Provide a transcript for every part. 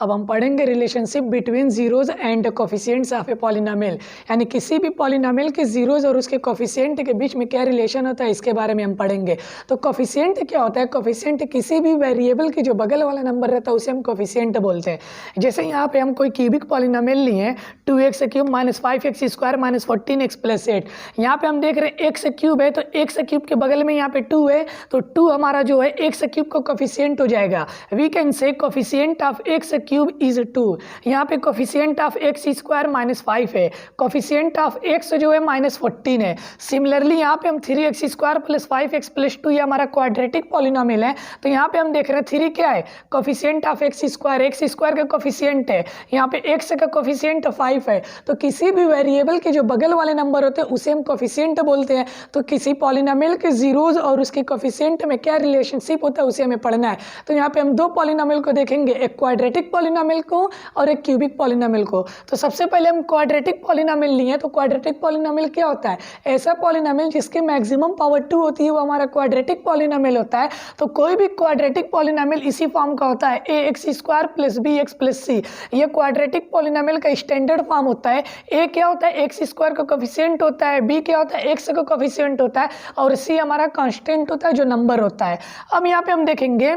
अब हम पढ़ेंगे relationship between zeros and coefficients of a polynomial, यानी किसी भी पॉलिनोमियल के जीरोज और उसके कोफिशिएंट के बीच में क्या रिलेशन होता है इसके बारे में हम पढ़ेंगे। तो कोफिशिएंट क्या होता है? कोफिशिएंट किसी भी वेरिएबल की जो बगल वाला नंबर रहता है उसे हम कोफिशिएंट बोलते हैं। जैसे यहाँ पे हम कोई क्यूबिक पॉलिनोमियल लिए 2x cube minus 5x square minus 14x plus 8। यहाँ पे हम देख रहे हैं एक्स क्यूब है तो एक्स क्यूब के बगल में यहाँ पे 2 है तो 2 हमारा जो है एक्स क्यूब का कोफिशिएंट हो जाएगा। We can say coefficient of x cube is 2। यहाँ पे coefficient of x square minus 5 है, कोफिशिएंट ऑफ एक्स जो है माइनस 14 है। सिमिलरली यहाँ पे हम 3x square plus 5x plus 2 ये हमारा क्वाड्रेटिक पॉलिनोमियल है। तो यहाँ पे हम देख रहे हैं 3 क्या है? कोफिशिएंट ऑफ एक्स स्क्वायर का कोफिशिएंट है, यहाँ पे x का कोफिशिएंट 5 है। तो किसी भी वेरिएबल के जो बगल वाले नंबर होते हैं उसे हम कोफिशिएंट बोलते हैं। तो किसी पॉलिनोमियल के जीरोज और उसके कोफिशिएंट में क्या रिलेशनशिप होता है उसे हमें पढ़ना है। तो यहाँ पे हम दो पॉलिनोमियल को देखेंगे, एक क्वाड्रेटिक पॉलिनोमियल को और एक क्यूबिक पॉलिनोमियल को। तो सबसे पहले हम क्वाड्रेटिक पॉलिनोमियल लिए। तो क्वाड्रेटिक पॉलिनोमियल क्या होता है? ऐसा पॉलिनोमियल जिसके मैक्सिमम पावर 2 होती है वो हमारा क्वाड्रेटिक पॉलिनोमियल होता है। तो कोई भी क्वाड्रेटिक पॉलिनोमियल इसी फॉर्म का होता है, ax square plus bx plus c। ये क्वाड्रेटिक पॉलिनोमियल का स्टैंडर्ड फॉर्म होता है। a क्या होता है? एक्स स्क्वायर का कोफिशिएंट होता है, b क्या होता है? x का कोफिशिएंट होता है और c हमारा कांस्टेंट होता है जो नंबर होता है। अब यहाँ पे हम देखेंगे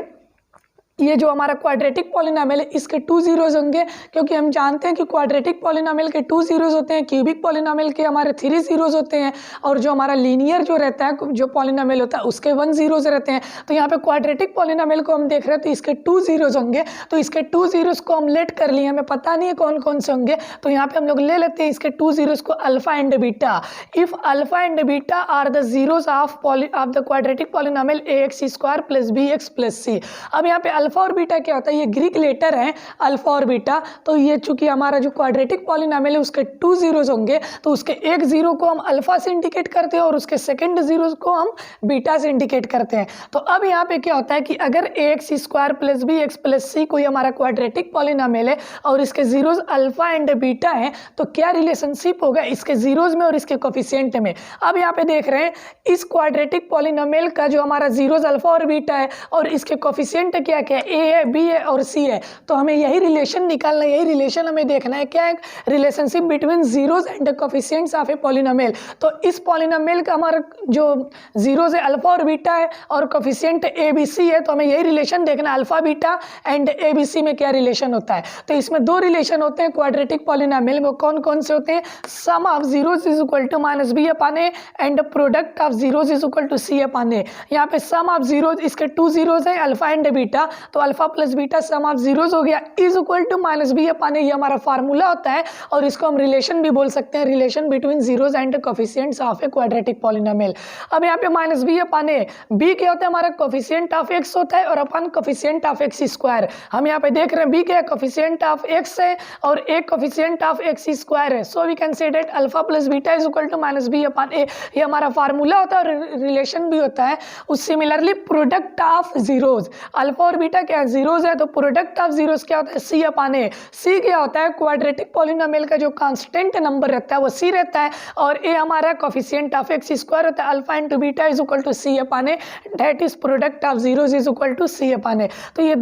ये जो हमारा क्वाड्रेटिक पॉलिनोमियल है इसके 2 जीरोज होंगे, क्योंकि हम जानते हैं कि क्वाड्रेटिक पॉलिनोमियल के 2 जीरोज होते हैं, क्यूबिक पॉलिनोमियल के हमारे 3 जीरोज होते हैं और जो हमारा लीनियर जो रहता है जो पॉलिनोमियल होता है उसके 1 जीरोज रहते हैं। तो यहाँ पे क्वाड्रेटिक पॉलिनोमियल को हम देख रहे हैं तो इसके 2 जीरोज होंगे। तो इसके 2 जीरोज को हम लेट कर लिए, हमें पता नहीं है कौन कौन से होंगे। तो यहाँ पे हम लोग ले लेते हैं इसके 2 जीरोज को, alpha and beta. If alpha and beta are the zeros of the quadratic polynomial ax square plus bx plus c। अब यहाँ पे अल्फा और बीटा क्या होता है? ये ग्रीक लेटर है अल्फा और बीटा। तो ये चूंकि हमारा जो क्वाड्रेटिक पॉलिनोमियल है उसके 2 जीरोज होंगे तो उसके एक जीरो को हम अल्फा से इंडिकेट करते हैं और उसके सेकंड जीरो को हम बीटा से इंडिकेट करते हैं। तो अब यहाँ पे क्या होता है कि अगर ax square plus bx plus c कोई हमारा क्वाड्रेटिक पॉलिनोमियल है और इसके जीरोज अल्फा एंड बीटा है तो क्या रिलेशनशिप होगा इसके जीरोज में और इसके कोफिशिएंट में। अब यहाँ पे देख रहे हैं इस क्वाड्रेटिक पॉलिनोमियल का जो हमारा जीरोज अल्फा और बीटा है और इसके कोफिशिएंट क्या क्या है? a है, b है और c है। तो हमें यही रिलेशन निकालना है, यही रिलेशन हमें देखना है। क्या है? Relationship between zeros and coefficients of a polynomial. तो इस पॉलिनोमियल का हमारा जो जीरोज है अल्फा और बीटा है और कोफिशिएंट a b c है। तो हमें यही रिलेशन देखना है, alpha beta and a b c में क्या रिलेशन होता है। तो इसमें 2 रिलेशन होते हैं क्वाड्रेटिक पॉलिनोमियल में। कौन कौन से होते हैं? Sum of zeros is equal to minus b upon a and product of zeros is equal to c upon a। यहाँ पे सम ऑफ जीरोज, इसके 2 जीरोज है अल्फा एंड बीटा, तो alpha plus beta sum of zeros हो गया is equal to minus b upon a. ये हमारा formula होता है और इसको हम रिलेशन भी बोल सकते हैं, relation between zeros and coefficients of a quadratic polynomial. अब यहाँ पे माइनस बी अपॉन ए, बी क्या होता है? हमारा कोफिशिएंट ऑफ एक्स होता है और upon coefficient of x square. हम यहाँ पे देख रहे हैं बी क्या है? कोफिशिएंट ऑफ एक्स है और एक कोफिशिएंट ऑफ एक्स स्क्वायर है। So we can say that alpha plus beta is equal to minus b upon a. ये हमारा फार्मूला होता है और रिलेशन भी होता है। उस similarly product of zeros, alpha और बीटा क्या है? जीरोज है तो प्रोडक्ट ऑफ जीरोस क्या होता है? c अपॉन ए। c क्या होता है? क्वाड्रेटिक पॉलिनोमियल का जो कांस्टेंट नंबर रहता है वो c रहता है और a हमारा कोफिशिएंट ऑफ एक्स स्क्वायर होता है। Alpha into beta is equal to c upon a, that is product of zeros is equal to c upon a. तो ये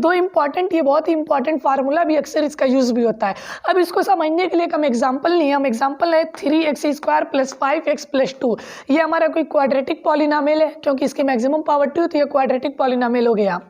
ये बहुत ही इंपॉर्टेंट फार्मूला भी अक्सर इसका यूज भी होता है। अब इसको समझने के लिए हम एग्जाम्पल नहीं है, हम एग्जाम्पल है 3x square plus 5x plus 2। ये हमारा कोई क्वाड्रेटिक पॉलिनोमियल है क्योंकि इसके मैक्सिमम पावर 2 तो ये क्वाड्रेटिक पॉलिनोमियल हो गया।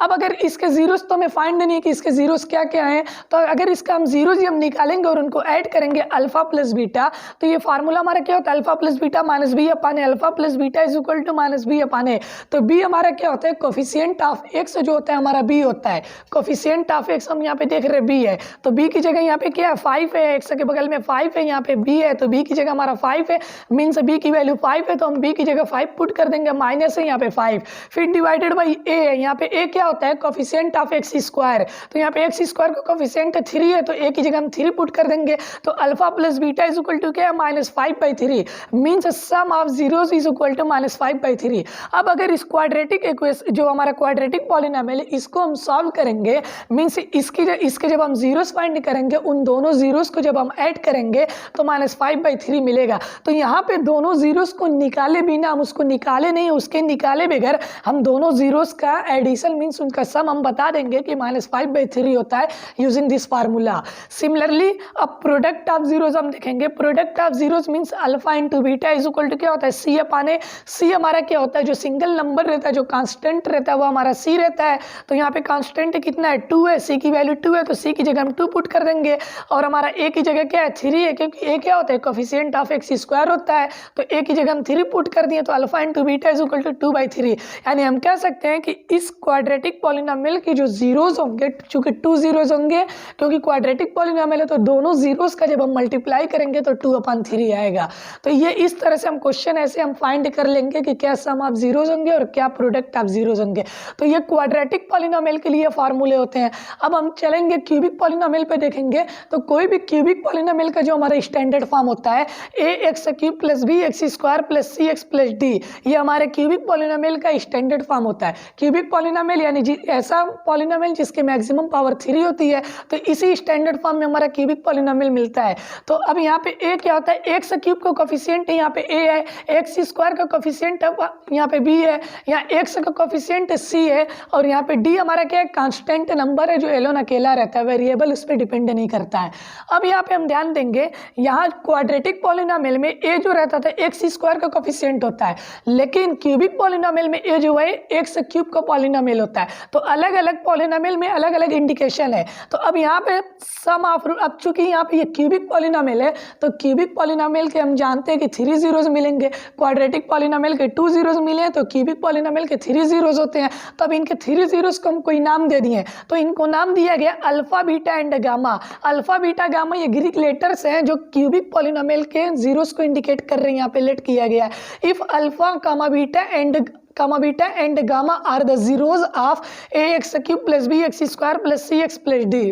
अब अगर इसके जीरोस तो हमें फाइंड नहीं है कि इसके जीरोस क्या क्या हैं, तो अगर इसका हम जीरोस ही हम निकालेंगे और उनको ऐड करेंगे अल्फा प्लस बीटा, तो ये फार्मूला हमारा क्या होता है? Alpha plus beta minus b upon a. Alpha plus beta is equal to minus b upon a. तो बी हमारा क्या होता है? कोफिशिएंट ऑफ एक्स जो होता है हमारा बी होता है। कोफिशिएंट ऑफ एक्स हम यहाँ पे देख रहे हैं बी है, तो बी की जगह यहाँ पे क्या है? 5 है, एक्स के बगल में 5 है, यहाँ पे बी है तो बी की जगह हमारा 5 है, मीन्स बी की वैल्यू 5 है तो हम बी की जगह 5 पुट कर देंगे, माइनस है यहाँ पे 5, फिर डिवाइडेड बाई ए है। यहाँ पे ए क्या होता है? Coefficient of x square. तो यहाँ पे एक्स स्क्वायर का कोफिशिएंट 3 है तो ए की जगह हम 3 पुट कर देंगे। तो alpha plus beta is equal to क्या है? Minus 5/3, means sum of zeros is equal to minus 5/3। अब अगर इस क्वाड्रेटिक इक्वेशन जो हमारा क्वाड्रेटिक पॉलिनोमियल है इसको हम सॉल्व करेंगे, मीन्स इसके जब हम जीरोस फाइंड करेंगे उन दोनों जीरोस को जब हम ऐड करेंगे तो माइनस 5/3 मिलेगा। तो यहाँ पे दोनों जीरोस को निकाले बिना, हम उसको निकाले नहीं, उसके निकाले बगैर हम दोनों जीरोस का एडिशन कैंसिल मीन्स उनका सम हम बता देंगे कि -5/3 होता है यूजिंग दिस फार्मूला। सिमिलरली अब प्रोडक्ट ऑफ जीरोज हम देखेंगे। Product of zeros means alpha into beta is equal to क्या होता है, सी अपान ए। सी हमारा क्या होता है, जो सिंगल नंबर रहता है, जो कांस्टेंट रहता है, वो हमारा सी रहता है। तो यहाँ पे कांस्टेंट कितना है, 2 है। सी की वैल्यू 2 है तो सी की जगह हम 2 पुट कर देंगे। और हमारा ए की जगह क्या है, 3 है, क्योंकि ए क्या होता है, कोफिशिएंट ऑफ एक्स स्क्वायर होता है। तो ए की जगह हम 3 पुट कर दिए तो alpha into beta is equal to 2/3। यानी हम कह सकते हैं कि इस क्वाड्रेटिक पॉलिनोमियल की जो जीरोज होंगे, चूंकि 2 जीरोज होंगे, क्योंकि क्वाड्रेटिक पॉलिनोमियल है तो दोनों जीरोज का जब हम मल्टीप्लाई करेंगे तो 2/3 आएगा। तो ये इस तरह से हम क्वेश्चन ऐसे हम फाइंड कर लेंगे कि क्या सम ऑफ जीरोज होंगे और क्या प्रोडक्ट ऑफ जीरोज होंगे। तो ये क्वाड्रेटिक पॉलिनोमियल के लिए फार्मूले होते हैं। अब हम चलेंगे क्यूबिक पॉलिनोमियल पे देखेंगे। तो कोई भी क्यूबिक पॉलिनोमियल का जो हमारा स्टैंडर्ड फॉर्म होता है ax³ + bx² + cx + d, ये हमारे क्यूबिक पॉलिनोमियल का स्टैंडर्ड फॉर्म होता है। क्यूबिक पॉलिनोमियल यानी ऐसा पॉलिनोमियल जिसके मैक्सिमम पावर 3 होती है, तो इसी स्टैंडर्ड फॉर्म में हमारा क्यूबिक पॉलिनोमियल मिलता है। तो अब यहाँ पे a क्या होता है, x³ का कोफिशिएंट है, यहाँ पे a है, x² का कोफिशिएंट यहाँ पे b है, यहाँ x का कोफिशिएंट c है, और यहाँ पे d हमारा क्या है, कांस्टेंट नंबर है जो एलोन अकेला रहता है, वेरिएबल उस पर डिपेंड नहीं करता है। अब यहाँ पे हम ध्यान देंगे, यहाँ क्वाड्रेटिक पॉलिनोमियल में a जो रहता था x² का कोफिशिएंट होता है, लेकिन क्यूबिक पॉलिनोमियल में a जो है x³ का पॉलिनोमियल होता है। तो अलग अलग पॉलिनोमियल में अलग अलग इंडिकेशन है। तो अब यहाँ पे सम ऑफ, अब चूंकि यहाँ पे ये क्यूबिक पॉलिनोमियल है तो क्यूबिक पॉलिनोमियल के हम जानते हैं कि 3 जीरोज मिलेंगे, क्वाड्रेटिक पॉलिनोमियल के 2 जीरोज मिले हैं, तो क्यूबिक पॉलिनोमियल के 3 जीरोज होते हैं। तो अब इनके 3 जीरोज को हम कोई नाम दे दिए, तो इनको नाम दिया गया alpha, beta and gamma. Alpha, beta, gamma ये ग्रीक लेटर्स हैं जो क्यूबिक पॉलिनोमियल के जीरोज को इंडिकेट कर रहे हैं, यहाँ पे लेट किया गया है। If alpha, beta and gamma are the zeros of ax³ + bx² + cx + d,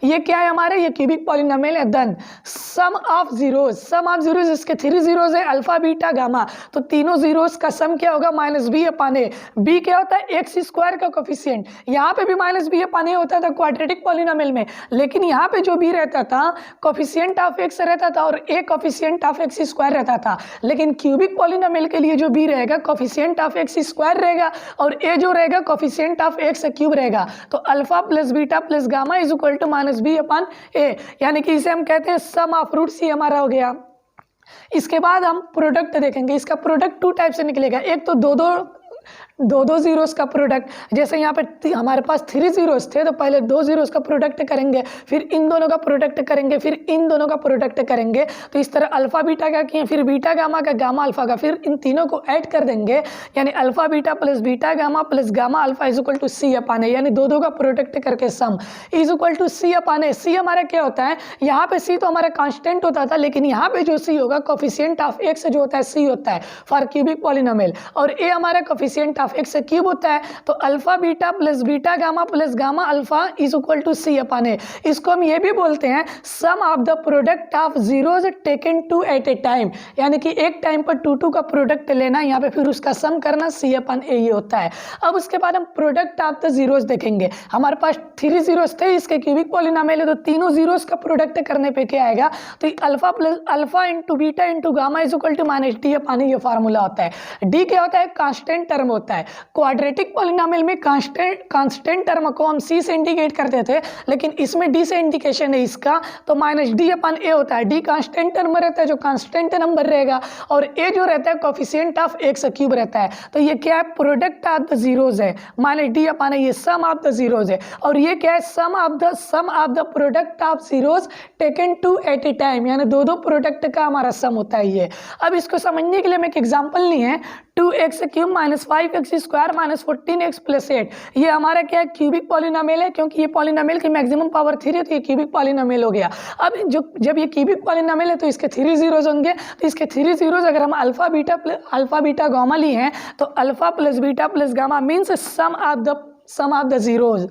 ये क्या है हमारे, ये क्यूबिक पॉलिनोमियल है। देन सम ऑफ जीरोज, इसके 3 जीरोज है, अल्फा, बीटा, गामा, तो तीनों जीरोज का सम क्या होगा, -b/a। b क्या होता है, x² का कोफिशिएंट, यहाँ पे भी -b/a होता था क्वाड्रेटिक पॉलिनोमियल में, लेकिन यहाँ पे जो b रहता था कोफिशिएंट ऑफ x रहता था और a कोफिशिएंट ऑफ x² रहता था। लेकिन क्यूबिक पॉलिनोमियल के लिए जो b रहेगा कोफिशिएंट ऑफ x² रहेगा और a जो रहेगा कोफिशिएंट ऑफ x³ रहेगा। तो alpha + beta + gamma is equal to -b/a, यानी कि इसे हम कहते हैं सम ऑफ रूट सी हमारा हो गया। इसके बाद हम प्रोडक्ट देखेंगे। इसका प्रोडक्ट 2 टाइप से निकलेगा, एक तो दो जीरोस का प्रोडक्ट, जैसे यहाँ पे हमारे पास 3 जीरोस थे तो पहले 2 जीरोस का प्रोडक्ट करेंगे, फिर इन दोनों का प्रोडक्ट करेंगे, फिर इन दोनों का प्रोडक्ट करेंगे। तो इस तरह अल्फा, बीटा का किए, फिर बीटा, गामा का, गामा, अल्फा का, फिर इन तीनों को ऐड कर देंगे, यानी alpha, beta + beta, gamma + gamma alpha is equal to c/a, यानी दो का प्रोडक्ट करके sum is equal to c/a। C हमारा क्या होता है, यहाँ पे c तो हमारा कांस्टेंट होता था, लेकिन यहाँ पे जो c होगा कोफिशिएंट ऑफ x जो होता है c होता है फॉर क्यूबिक पॉलिनोमियल, और a हमारा कोफिशिएंट ऑफ x क्यूब होता है। तो alpha, beta + beta, gamma + gamma alpha is equal to c/a। इसको हम ये भी बोलते हैं sum of the product of zeros taken 2 at a time, यानी कि एक टाइम पर 2 का प्रोडक्ट लेना, यहाँ पे फिर उसका सम करना, c/a ये होता है। अब उसके बाद हम प्रोडक्ट ऑफ द जीरोज देखेंगे। हमारे पास 3 जीरोज थे, इसके क्यूबिक पॉलिनोमियल है, तो तीनों जीरोज का प्रोडक्ट करने पे क्या आएगा, तो alpha into beta into gamma is equal to -d/a, ये फार्मूला होता है। d क्या होता है, कांस्टेंट टर्म होता है। क्वाड्रेटिक पॉलिनोमियल में कांस्टेंट टर्म को हम c से इंडिकेट करते थे, लेकिन इसमें d से इंडिकेशन है इसका, तो -d/a होता है। d कांस्टेंट टर्म रहता है, जो कांस्टेंट नंबर रहेगा, और a जो रहता है कोफिशिएंट ऑफ x³ रहता है। तो ये क्या है, प्रोडक्ट ऑफ द जीरोज है, -d/a, ये सम ऑफ द जीरोज है। और ये क्या है, sum of the product of zeros taken 2 at a time, यानी दो प्रोडक्ट का हमारा सम होता है ये। अब इसको समझने के लिए मैं एक एग्जांपल ली है, 2x³ - 5x² - 14x + 8, ये हमारा क्या है, क्यूबिक पॉलिनोमियल है, क्योंकि ये पॉलिनोमियल की मैक्सिमम पावर 3 है, तो ये क्यूबिक पॉलिनोमियल हो गया। अब जब ये क्यूबिक पॉलिनोमियल है तो इसके 3 जीरोज होंगे, तो इसके 3 जीरोज अगर हम अल्फा, बीटा, गामा लिए हैं, तो alpha + beta + gamma means sum of the zeros.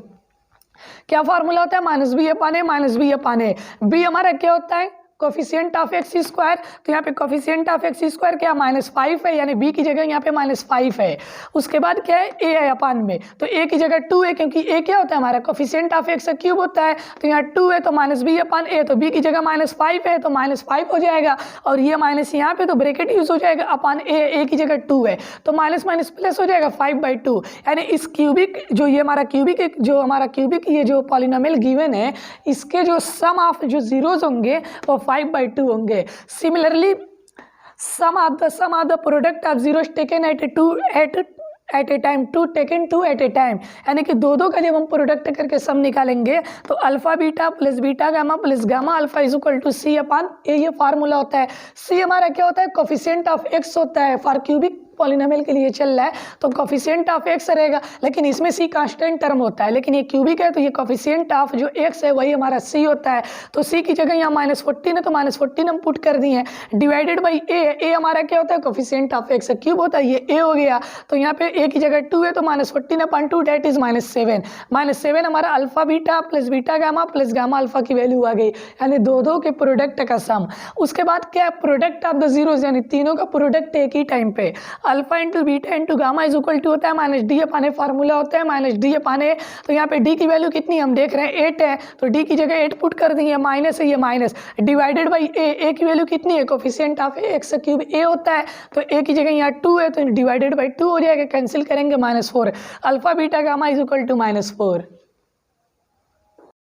क्या फार्मूला होता है, -b/a, -b/a। b हमारा क्या होता है, कोफिशिएंट ऑफ एक्स स्क्वायर, तो यहाँ पे कोफिशिएंट ऑफ एक्स स्क्वायर क्या -5 है, यानी बी की जगह यहाँ पे -5 है। उसके बाद क्या है, ए है अपान में, तो ए की जगह 2 है, क्योंकि ए क्या होता है हमारा कोफिशिएंट ऑफ एक्स क्यूब होता है, तो यहाँ 2 है तो -b अपान ए, तो बी की जगह -5 है तो -5 हो जाएगा, और ये माइनस यहाँ पे तो ब्रैकेट यूज हो जाएगा अपान ए की जगह 2 है, तो माइनस माइनस प्लस हो जाएगा 5/2, यानी इस क्यूबिक जो ये हमारा क्यूबिक ये जो पॉलिनोमियल गिवन है, इसके जो सम ऑफ जो जीरोज होंगे वो 5/2 होंगे। Similarly sum of the product of zeros taken at a time, two at a time, यानी कि दो का जब हम प्रोडक्ट करके सम निकालेंगे तो alpha beta plus beta gamma plus gamma alpha is equal to c upon a, ये फार्मूला होता है। सी हमारा क्या होता है, कोफिशिएंट ऑफ एक्स होता है, फॉर क्यूबिक पॉलिनोमियल के लिए चल रहा है तो कोफिशिएंट ऑफ एक्स रहेगा, लेकिन इसमें सी कांस्टेंट टर्म होता है, लेकिन ये क्यूबिक है तो ये कोफिशिएंट ऑफ जो एक्स है वही हमारा सी होता है, तो सी की जगह यहाँ -14 है तो -14 हम पुट कर दिए हैं, डिवाइडेड बाई ए हमारा क्या होता है, कोफिशिएंट ऑफ एक्स क्यूब होता है, ये ए हो गया, तो यहाँ पे ए की जगह 2 है तो -14/2 डेट इज -7, -7 हमारा alpha beta plus beta gamma plus gamma alpha की वैल्यू आ गई, यानी दो के प्रोडक्ट का सम। उसके बाद क्या, प्रोडक्ट ऑफ द जीरोज, यानी तीनों का प्रोडक्ट एक ही टाइम पे, alpha into beta into gamma is equal to होता है -d अपान ए, फार्मूला होता है -d अपान ए, तो यहाँ पे d की वैल्यू कितनी हम देख रहे हैं 8 है, तो d की जगह 8 पुट कर देंगे, माइनस है ये माइनस, डिवाइडेड बाई ए की वैल्यू कितनी है, कोफिशिएंट ऑफ एक्स क्यूब ए होता है, तो ए की जगह यहाँ 2 है तो डिवाइडेड बाई 2 हो जाएगा, कैंसिल करेंगे -4, alpha beta gamma is equal to -4।